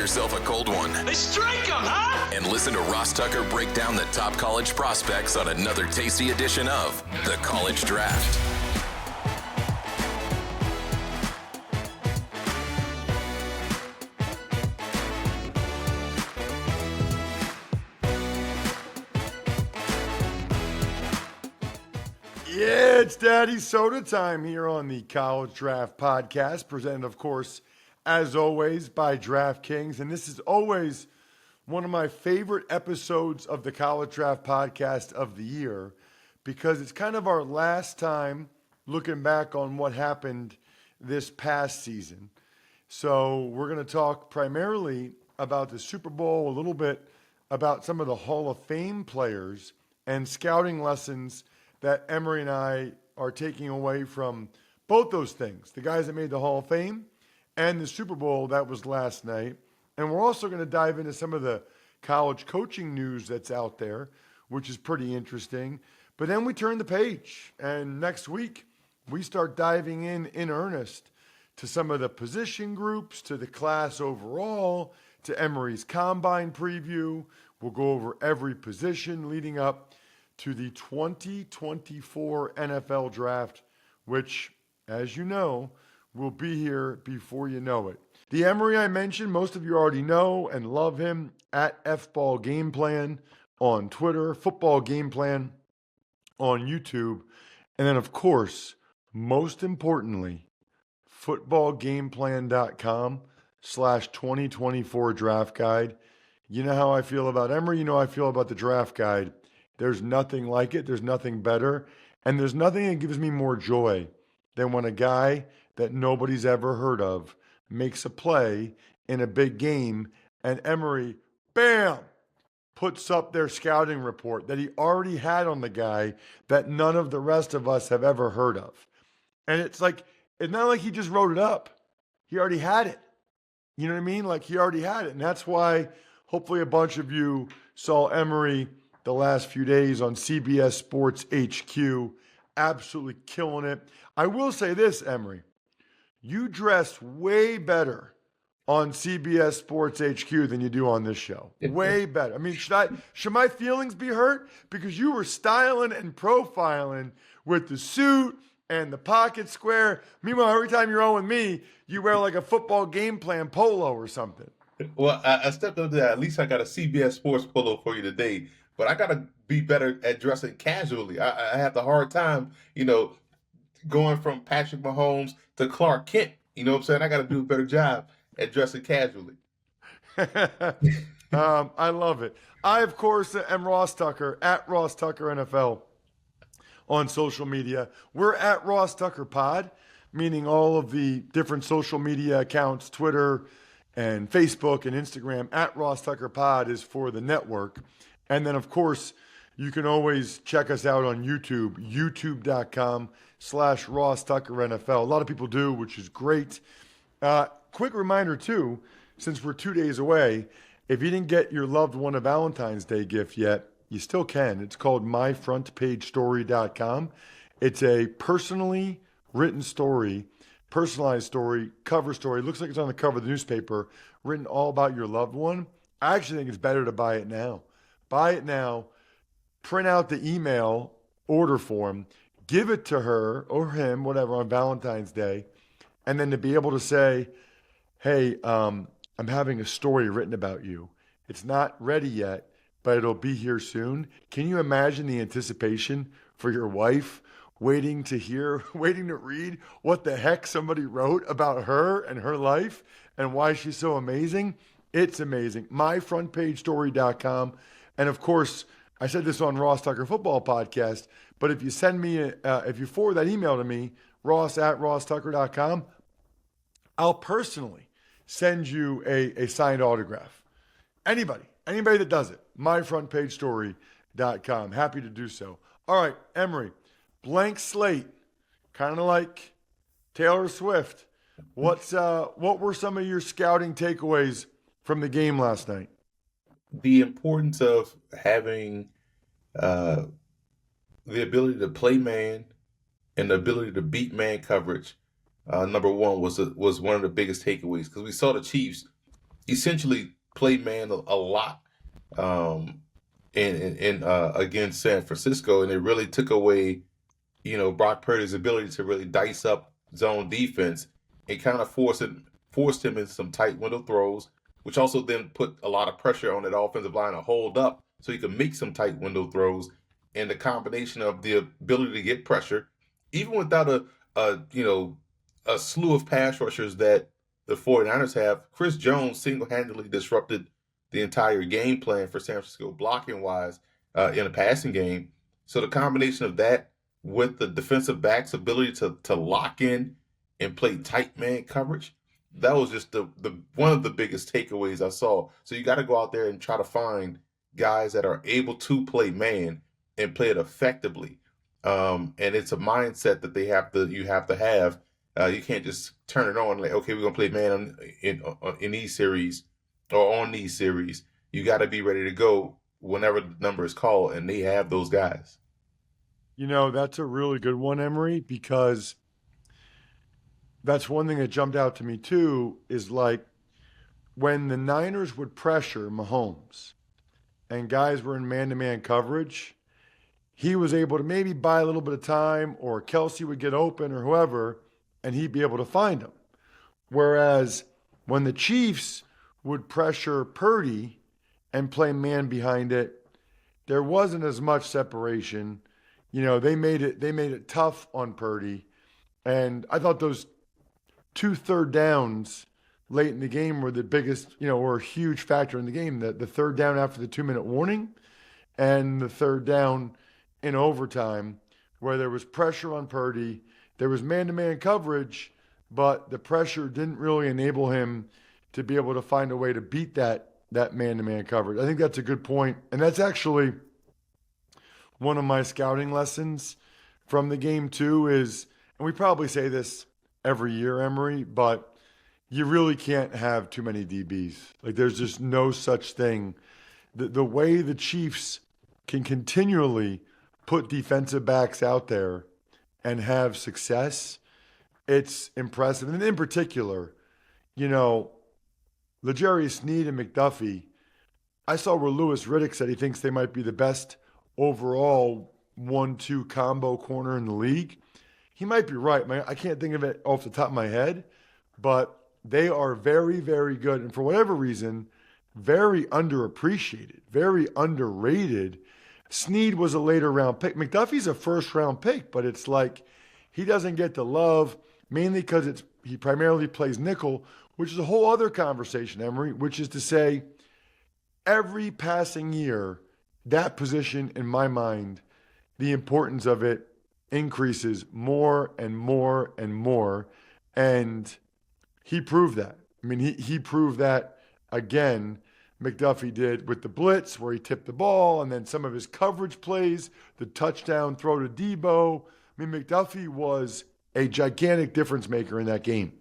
yourself a cold one. They strike 'em, huh? And listen to Ross Tucker break down the top college prospects on another tasty edition of The College Draft. Yeah, it's Daddy Soda time here on the College Draft Podcast, presented, of course, as always, by DraftKings. And this is always one of my favorite episodes of the College Draft Podcast of the year because it's kind of our last time looking back on what happened this past season. So we're going to talk primarily about the Super Bowl, a little bit about some of the Hall of Fame players and scouting lessons that Emory and I are taking away from both those things, the guys that made the Hall of Fame and the Super Bowl that was last night. And we're also going to dive into some of the college coaching news that's out there, which is pretty interesting. But then we turn the page, and next week we start diving in earnest to some of the position groups, to the class overall, to Emory's Combine preview. We'll go over every position leading up to the 2024 NFL Draft, which, as you know, will be here before you know it. The Emory I mentioned, most of you already know and love him at FBall Game Plan on Twitter, Football Game Plan on YouTube, and then, of course, most importantly, footballgameplan.com/2024 draft guide. You know how I feel about Emory, you know how I feel about the draft guide. There's nothing like it. There's nothing better. And there's nothing that gives me more joy than when a guy that nobody's ever heard of makes a play in a big game and Emory, bam, puts up their scouting report that he already had on the guy that none of the rest of us have ever heard of. And it's not like he just wrote it up. He already had it. You know what I mean? Like he already had it. And that's why hopefully a bunch of you saw Emory the last few days on CBS Sports HQ, absolutely killing it. I will say this, Emory, you dress way better on CBS Sports HQ than you do on this show. Way better. I mean, should my feelings be hurt? Because you were styling and profiling with the suit and the pocket square. Meanwhile, every time you're on with me, you wear like a Football Game Plan polo or something. Well, I stepped up to that. At least I got a CBS Sports polo for you today. But I got to be better at dressing casually. I have the hard time, going from Patrick Mahomes to Clark Kent. You know what I'm saying? I got to do a better job at dressing casually. I love it. I, of course, am Ross Tucker, at Ross Tucker NFL on social media. We're at Ross Tucker Pod, meaning all of the different social media accounts, Twitter and Facebook and Instagram. At Ross Tucker Pod is for the network. And then, of course, you can always check us out on YouTube, youtube.com/Ross Tucker NFL. A lot of people do, which is great. Quick reminder, too, since we're 2 days away, if you didn't get your loved one a Valentine's Day gift yet, you still can. It's called myfrontpagestory.com. It's a personally written story, personalized story, cover story. It looks like it's on the cover of the newspaper, written all about your loved one. I actually think it's better to buy it now. Buy it now, print out the email order form, give it to her or him, whatever, on Valentine's Day, and then to be able to say, hey, I'm having a story written about you. It's not ready yet, but it'll be here soon. Can you imagine the anticipation for your wife waiting to read what the heck somebody wrote about her and her life and why she's so amazing? It's amazing. myfrontpagestory.com. And of course, I said this on Ross Tucker Football Podcast, but if you send me, if you forward that email to me, ross@rosstucker.com, I'll personally send you a signed autograph. Anybody that does it, myfrontpagestory.com. Happy to do so. All right, Emory, blank slate, kind of like Taylor Swift. What were some of your scouting takeaways from the game last night? The importance of having the ability to play man and the ability to beat man coverage, number one, was one of the biggest takeaways, because we saw the Chiefs essentially play man a lot um, in against San Francisco, and it really took away Brock Purdy's ability to really dice up zone defense and kind of forced him in some tight window throws, which also then put a lot of pressure on that offensive line to hold up so he could make some tight window throws. And the combination of the ability to get pressure, even without a slew of pass rushers that the 49ers have, Chris Jones single-handedly disrupted the entire game plan for San Francisco blocking wise in a passing game. So the combination of that with the defensive back's ability to lock in and play tight man coverage, that was just the one of the biggest takeaways I saw. So you got to go out there and try to find guys that are able to play man and play it effectively. And it's a mindset that you have to have. You can't just turn it on like, okay, we're gonna play man in these series or on these series. You got to be ready to go whenever the number is called, and they have those guys. That's a really good one, Emory, because that's one thing that jumped out to me too is like when the Niners would pressure Mahomes and guys were in man-to-man coverage, he was able to maybe buy a little bit of time, or Kelsey would get open or whoever, and he'd be able to find him. Whereas when the Chiefs would pressure Purdy and play man behind it, there wasn't as much separation. They made it tough on Purdy. And I thought those 2 third downs late in the game were the biggest, were a huge factor in the game. The third down after the 2-minute warning and the third down in overtime, where there was pressure on Purdy. There was man-to-man coverage, but the pressure didn't really enable him to be able to find a way to beat that man-to-man coverage. I think that's a good point. And that's actually one of my scouting lessons from the game too is, and we probably say this every year, Emory, but you really can't have too many DBs. Like there's just no such thing. The way the Chiefs can continually put defensive backs out there and have success, it's impressive. And in particular, L'Jarius Sneed and McDuffie, I saw where Louis Riddick said he thinks they might be the best overall 1-2 combo corner in the league. He might be right. I can't think of it off the top of my head, but they are very, very good. And for whatever reason, very underappreciated, very underrated. Sneed was a later round pick. McDuffie's a first round pick, but it's like he doesn't get the love mainly because he primarily plays nickel, which is a whole other conversation, Emory, which is to say every passing year, that position, in my mind, the importance of it increases more and more and more. And he proved that. I mean, he proved that again. McDuffie did with the blitz where he tipped the ball, and then some of his coverage plays, the touchdown throw to Debo. I mean, McDuffie was a gigantic difference maker in that game.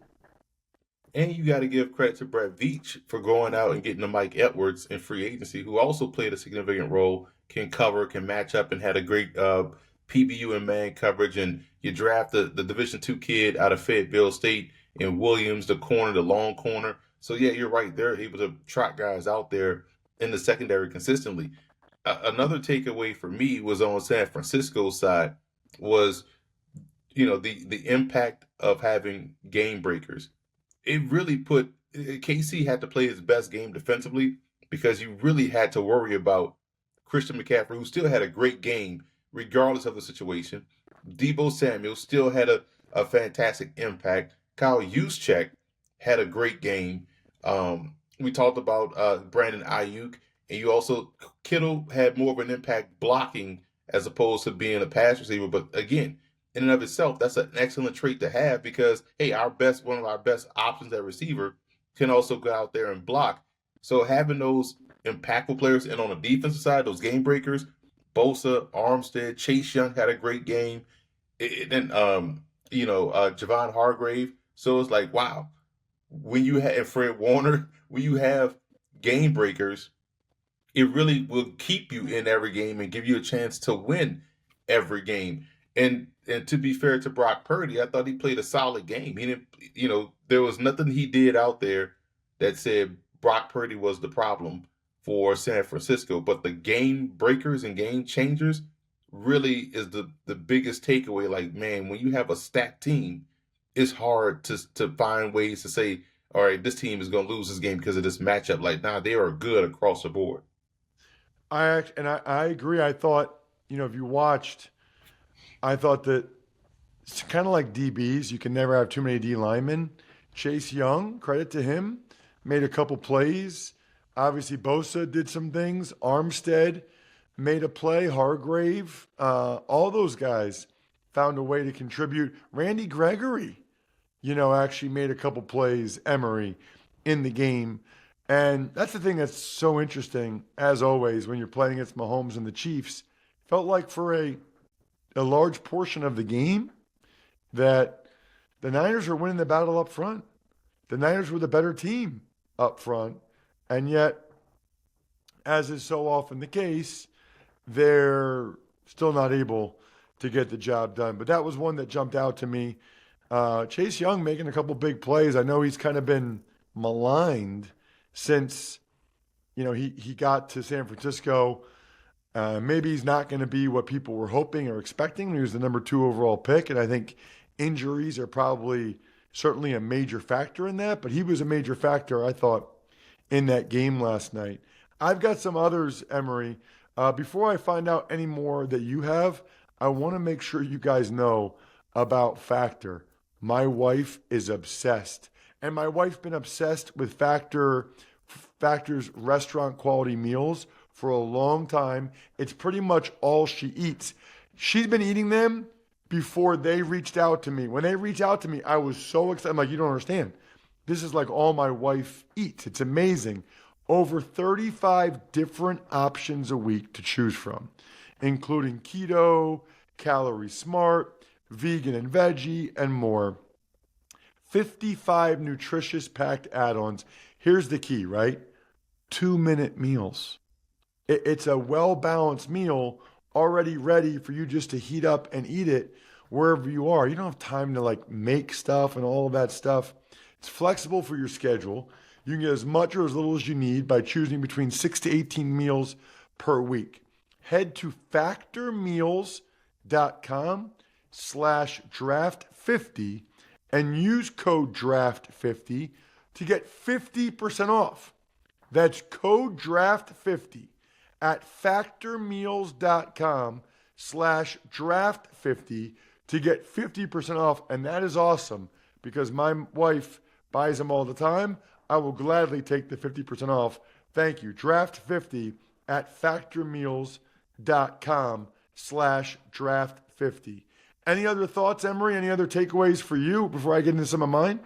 And you got to give credit to Brett Veach for going out and getting the Mike Edwards in free agency, who also played a significant role, can cover, can match up, and had a great PBU and man coverage. And you draft the Division II kid out of Fayetteville State in Williams, the corner, the long corner. So, yeah, you're right. They're able to trot guys out there in the secondary consistently. Another takeaway for me was on San Francisco's side was, the impact of having game breakers. It really put KC had to play his best game defensively because you really had to worry about Christian McCaffrey, who still had a great game regardless of the situation. Debo Samuel still had a fantastic impact. Kyle Juszczyk had a great game. We talked about Brandon Ayuk, and you also Kittle had more of an impact blocking as opposed to being a pass receiver. But again, in and of itself, that's an excellent trait to have because hey, one of our best options at receiver can also go out there and block. So having those impactful players and on the defensive side, those game breakers, Bosa, Armstead, Chase Young had a great game, and Javon Hargrave. So it's like wow, when you have Fred Warner, when you have game breakers, it really will keep you in every game and give you a chance to win every game. And to be fair to Brock Purdy, I thought he played a solid game. He didn't, there was nothing he did out there that said Brock Purdy was the problem for San Francisco. But the game breakers and game changers really is the biggest takeaway. Like, man, when you have a stacked team, it's hard to find ways to say, all right, this team is going to lose this game because of this matchup. Like, nah, they are good across the board. I agree. I thought, if you watched, I thought that it's kind of like DBs. You can never have too many D linemen. Chase Young, credit to him, made a couple plays. Obviously, Bosa did some things. Armstead made a play. Hargrave, all those guys found a way to contribute. Randy Gregory, actually made a couple plays. Emory in the game. And that's the thing that's so interesting, as always, when you're playing against Mahomes and the Chiefs. Felt like for a large portion of the game that the Niners were winning the battle up front. The Niners were the better team up front. And yet, as is so often the case, they're still not able to get the job done. But that was one that jumped out to me. Chase Young making a couple big plays. I know he's kind of been maligned since, he got to San Francisco. Maybe he's not going to be what people were hoping or expecting. He was the number 2 overall pick, and I think injuries are probably certainly a major factor in that. But he was a major factor, I thought, in that game last night. I've got some others, Emory. Before I find out any more that you have, I want to make sure you guys know about Factor. My wife is obsessed. And my wife's been obsessed with Factor's restaurant quality meals for a long time. It's pretty much all she eats. She's been eating them before they reached out to me. When they reached out to me, I was so excited. I'm like, you don't understand. This is like all my wife eats. It's amazing. Over 35 different options a week to choose from, including keto, calorie smart, vegan and veggie, and more. 55 nutritious packed add-ons. Here's the key, right? 2-minute meals. It's a well-balanced meal already ready for you just to heat up and eat it wherever you are. You don't have time to make stuff and all of that stuff. It's flexible for your schedule. You can get as much or as little as you need by choosing between 6 to 18 meals per week. Head to factormeals.com/draft50 and use code DRAFT50 to get 50% off. That's code DRAFT50 at factormeals.com/draft50 to get 50% off. And that is awesome because my wife buys them all the time. I will gladly take the 50% off. Thank you. Draft50 at factormeals.com/draft50. Any other thoughts, Emory? Any other takeaways for you before I get into some of mine?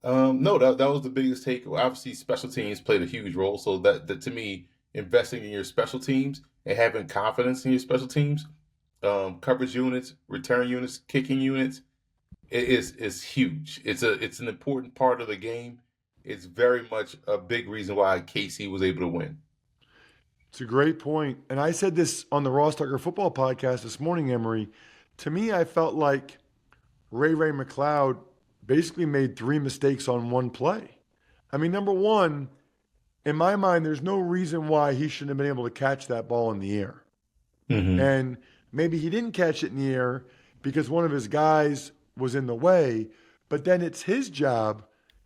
No, that was the biggest takeaway. Obviously, special teams played a huge role. So that to me, investing in your special teams and having confidence in your special teams, coverage units, return units, kicking units, is huge. It's an important part of the game. It's very much a big reason why KC was able to win. It's a great point. And I said this on the Ross Tucker Football Podcast this morning, Emory. To me, I felt like Ray McLeod basically made 3 mistakes on one play. I mean, number one, in my mind, there's no reason why he shouldn't have been able to catch that ball in the air. Mm-hmm. And maybe he didn't catch it in the air because one of his guys was in the way, but then it's his job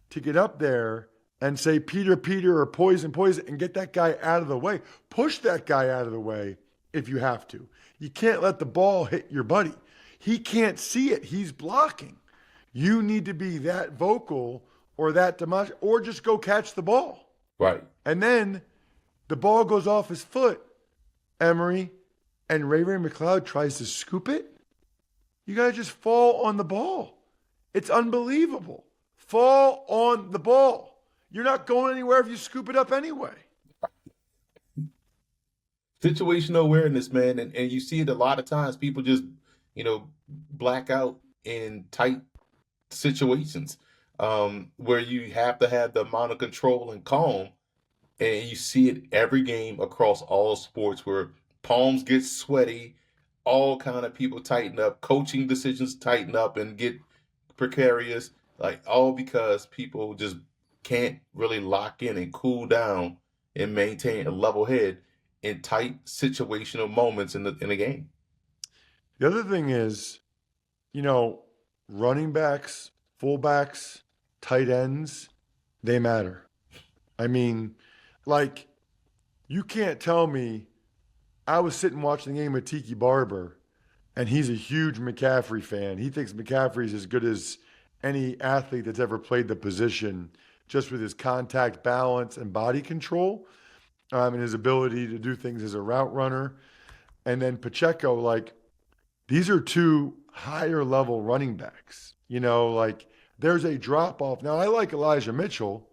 to get up there and say, Peter, or poison, and get that guy out of the way. Push that guy out of the way if you have to. You can't let the ball hit your buddy. He can't see it. He's blocking. You need to be that vocal or that demonstrative, or just go catch the ball. Right. And then the ball goes off his foot, Emory, and Ray McLeod tries to scoop it. You got to just fall on the ball. It's unbelievable. Fall on the ball. You're not going anywhere if you scoop it up anyway. Situational awareness, man. And you see it a lot of times. People just, black out in tight situations where you have to have the amount of control and calm. And you see it every game across all sports where palms get sweaty, all kind of people tighten up, coaching decisions tighten up and get precarious, like all because people just can't really lock in and cool down and maintain a level head in tight situational moments in the game. The other thing is, you know, running backs, fullbacks, tight ends, they matter. I mean, like, you can't tell me. I was sitting watching the game with Tiki Barber, and he's a huge McCaffrey fan. He thinks McCaffrey's as good as any athlete that's ever played the position, just with his contact balance and body control, and his ability to do things as a route runner. And then Pacheco, like, these are two higher level running backs. You know, like, there's a drop off. Now, I like Elijah Mitchell,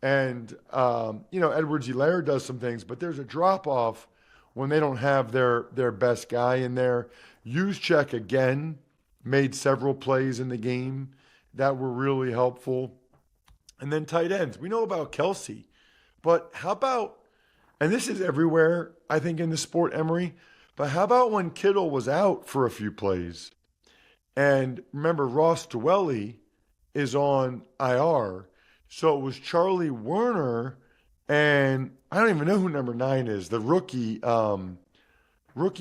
and Edwards-Helaire does some things, but there's a drop off when they don't have their best guy in there. Juszczyk again made several plays in the game that were really helpful. And then tight ends. We know about Kelsey, but how about, and this is everywhere, I think, in the sport, Emory, but how about when Kittle was out for a few plays? And remember, Ross Dwelly is on IR. So it was Charlie Werner, and I don't even know who number 9 is, the rookie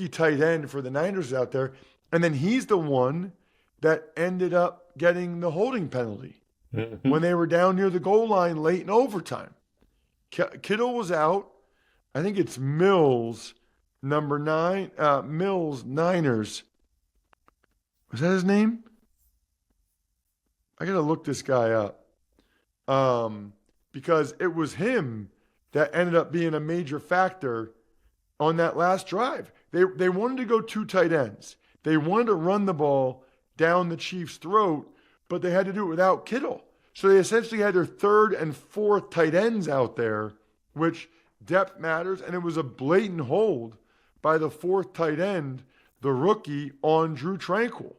tight end for the Niners out there. And then he's the one that ended up getting the holding penalty when they were down near the goal line late in overtime. Kittle was out. I think it's Mills, number 9, Mills, Niners. Was that his name? I got to look this guy up. Because it was him that ended up being a major factor on that last drive. They wanted to go 2 tight ends. They wanted to run the ball down the Chiefs' throat, but they had to do it without Kittle. So they essentially had their 3rd and 4th tight ends out there, which depth matters, and it was a blatant hold by the 4th tight end, the rookie, on Drew Tranquil.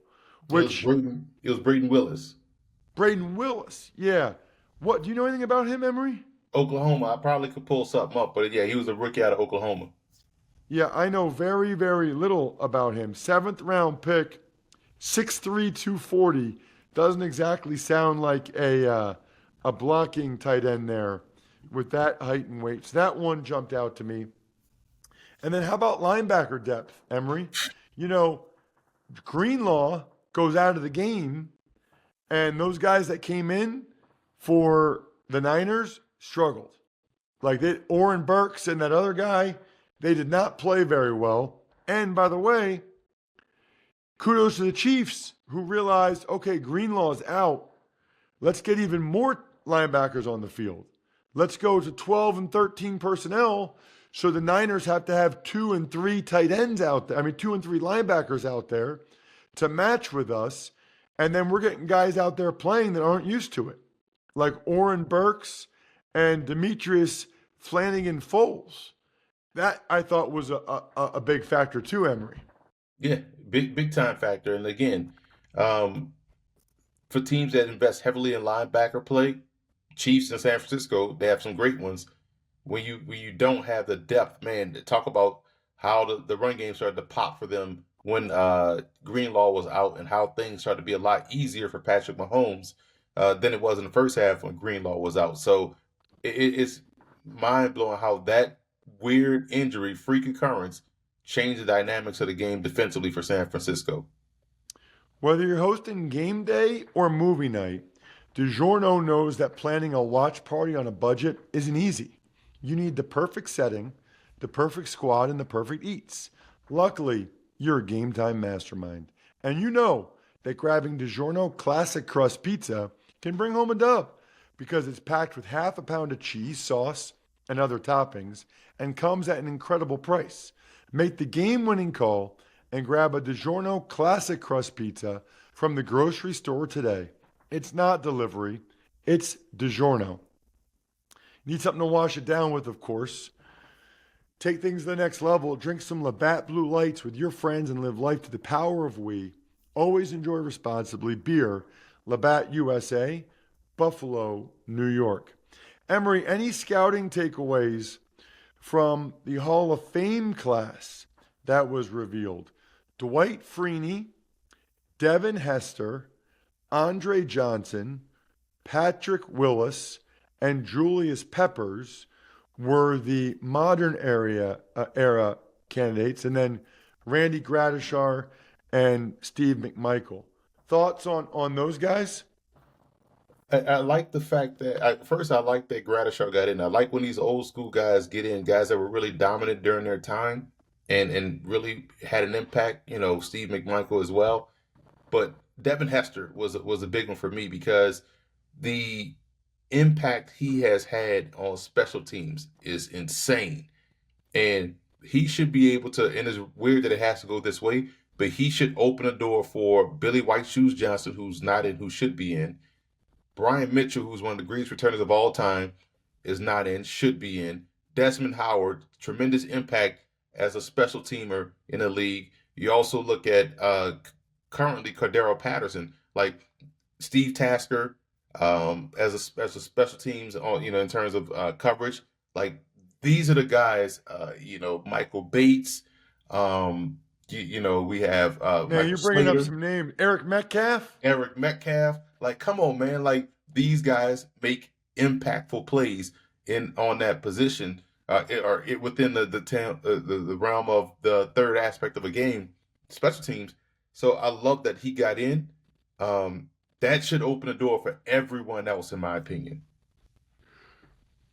Which It was Braden Willis. Braden Willis, yeah. What, do you know anything about him, Emory? Oklahoma. I probably could pull something up, but yeah, he was a rookie out of Oklahoma. Yeah, I know very, very little about him. 7th round pick, 6'3", 240. Doesn't exactly sound like a blocking tight end there with that height and weight. So that one jumped out to me. And then how about linebacker depth, Emory? You know, Greenlaw goes out of the game, and those guys that came in for the Niners struggled. Like Oren Burks and that other guy, they did not play very well. And by the way, kudos to the Chiefs who realized, okay, Greenlaw's out. Let's get even more linebackers on the field. Let's go to 12 and 13 personnel. So the Niners have to have 2 and 3 tight ends out there. 2 and 3 linebackers out there to match with us. And then we're getting guys out there playing that aren't used to it, like Oren Burks and Demetrius Flanagan Foles. That I thought was a big factor too, Emory. Yeah, big time factor. And again, for teams that invest heavily in linebacker play, Chiefs in San Francisco, they have some great ones. When you don't have the depth, man, talk about how the run game started to pop for them when Greenlaw was out, and how things started to be a lot easier for Patrick Mahomes than it was in the first half when Greenlaw was out. So it's mind blowing how that weird injury, freak occurrence, changed the dynamics of the game defensively for San Francisco. Whether you're hosting game day or movie night, DiGiorno knows that planning a watch party on a budget isn't easy. You need the perfect setting, the perfect squad, and the perfect eats. Luckily, you're a game time mastermind. And you know that grabbing DiGiorno Classic Crust Pizza can bring home a dub because it's packed with half a pound of cheese, sauce, and other toppings and comes at an incredible price. Make the game-winning call and grab a DiGiorno Classic Crust Pizza from the grocery store today. It's not delivery, it's DiGiorno. Need something to wash it down with, of course. Take things to the next level. Drink some Labatt Blue Lights with your friends and live life to the power of we. Always enjoy responsibly. Beer, Labatt USA, Buffalo, New York. Emory, any scouting takeaways from the Hall of Fame class that was revealed? Dwight Freeney, Devin Hester, Andre Johnson, Patrick Willis, and Julius Peppers were the modern era candidates, and then Randy Gradishar and Steve McMichael. Thoughts on those guys? I like the fact that first I like that Gradishaw got in. I like when these old school guys get in, guys that were really dominant during their time and really had an impact. Steve McMichael as well. But Devin Hester was a big one for me because the impact he has had on special teams is insane, and he should be able to. And it's weird that it has to go this way, but he should open a door for Billy White Shoes Johnson, who's not in, who should be in. Brian Mitchell, who's one of the greatest returners of all time, is not in, should be in. Desmond Howard, tremendous impact as a special teamer in the league. You also look at currently Cordero Patterson, like Steve Tasker, as a special teams on in terms of coverage. Like these are the guys. Michael Bates. We have Now Michael you're bringing up Slater. some names. Eric Metcalf. Eric Metcalf. Like, come on, man. Like, these guys make impactful plays on that position, within the realm of the third aspect of a game, special teams. So I love that he got in. That should open the door for everyone else, in my opinion.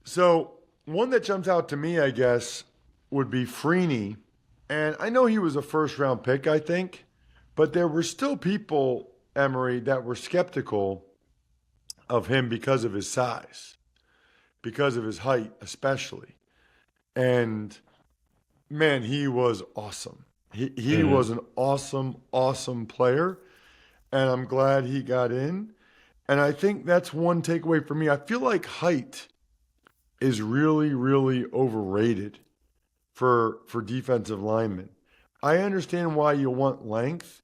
So one that jumps out to me, I guess, would be Freeney. And I know he was a first round pick, I think, but there were still people, Emory, that were skeptical of him because of his size, because of his height, especially. And man, he was awesome. He was an awesome player. And I'm glad he got in. And I think that's one takeaway for me. I feel like height is really overrated for defensive linemen. I understand why you want length,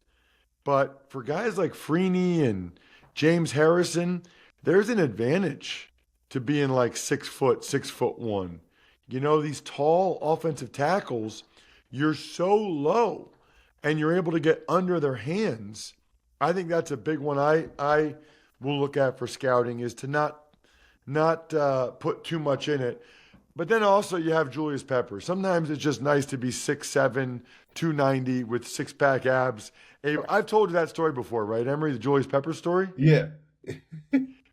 but for guys like Freeney and James Harrison, there's an advantage to being like 6 foot, 6'1". These tall offensive tackles, you're so low and you're able to get under their hands. I think that's a big one I will look at for scouting, is to not put too much in it. But then also you have Julius Peppers. Sometimes it's just nice to be 6'7", 290 with six-pack abs. I've told you that story before, right, Emory, the Julius Peppers story? Yeah.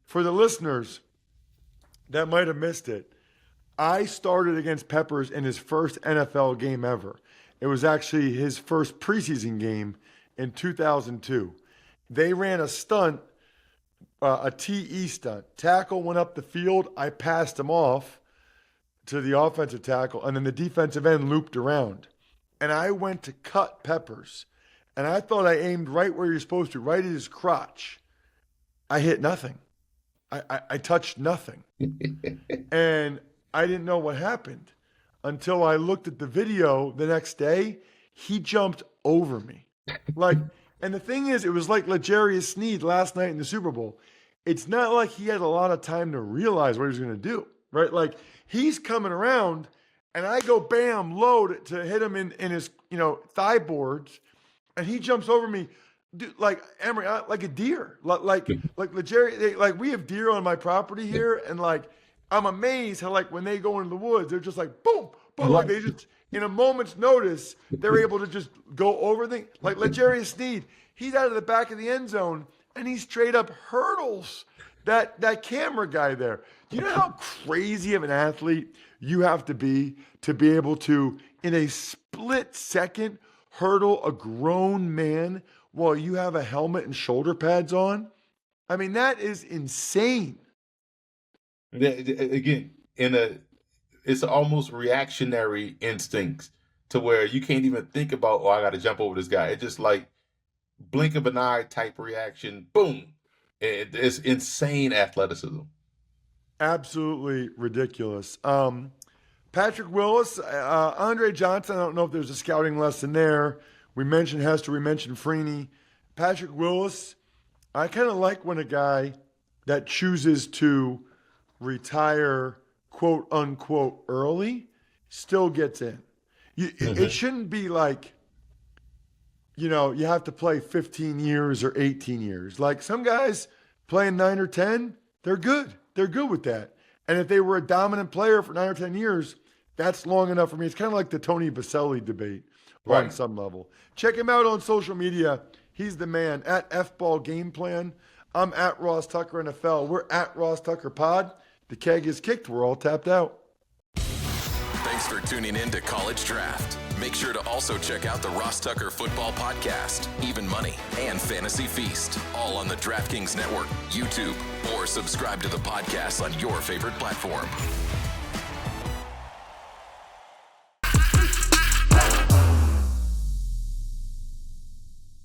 For the listeners that might have missed it, I started against Peppers in his first NFL game ever. It was actually his first preseason game in 2002. They ran a stunt, a TE stunt. Tackle went up the field. I passed him off to the offensive tackle, and then the defensive end looped around. And I went to cut Peppers, and I thought I aimed right where you're supposed to, right at his crotch. I hit nothing. I touched nothing. And I didn't know what happened until I looked at the video the next day. He jumped over me. And the thing is, it was like L'Jarius Sneed last night in the Super Bowl. It's not like he had a lot of time to realize what he was going to do, right? Like, he's coming around, and I go bam, low to hit him in his, thigh boards, and he jumps over me, dude, like Emory, like a deer, like L'Jarius. Like, we have deer on my property here, and like I'm amazed how, like, when they go into the woods, they're just like boom, boom, like they just, in a moment's notice, they're able to just go over things. Like L'Jarius Sneed, he's out of the back of the end zone, and he straight up hurdles that camera guy there. Do you know how crazy of an athlete you have to be able to, in a split second, hurdle a grown man while you have a helmet and shoulder pads on? I mean, that is insane. Again, it's almost reactionary instincts to where you can't even think about, I got to jump over this guy. It's just like blink of an eye type reaction. Boom. It's insane athleticism. Absolutely ridiculous. Patrick Willis, Andre Johnson, I don't know if there's a scouting lesson there. We mentioned Hester, we mentioned Freeney. Patrick Willis, I kind of like when a guy that chooses to retire, quote unquote, early still gets in. It shouldn't be like, you have to play 15 years or 18 years. Like some guys playing 9 or 10, they're good. They're good with that. And if they were a dominant player for 9 or 10 years, that's long enough for me. It's kind of like the Tony Baselli debate on Right. some level. Check him out on social media. He's the man at FBall Game Plan. I'm at Ross Tucker NFL. We're at Ross Tucker Pod. The keg is kicked. We're all tapped out. Thanks for tuning in to College Draft. Make sure to also check out the Ross Tucker Football Podcast, Even Money, and Fantasy Feast, all on the DraftKings Network, YouTube, or subscribe to the podcast on your favorite platform.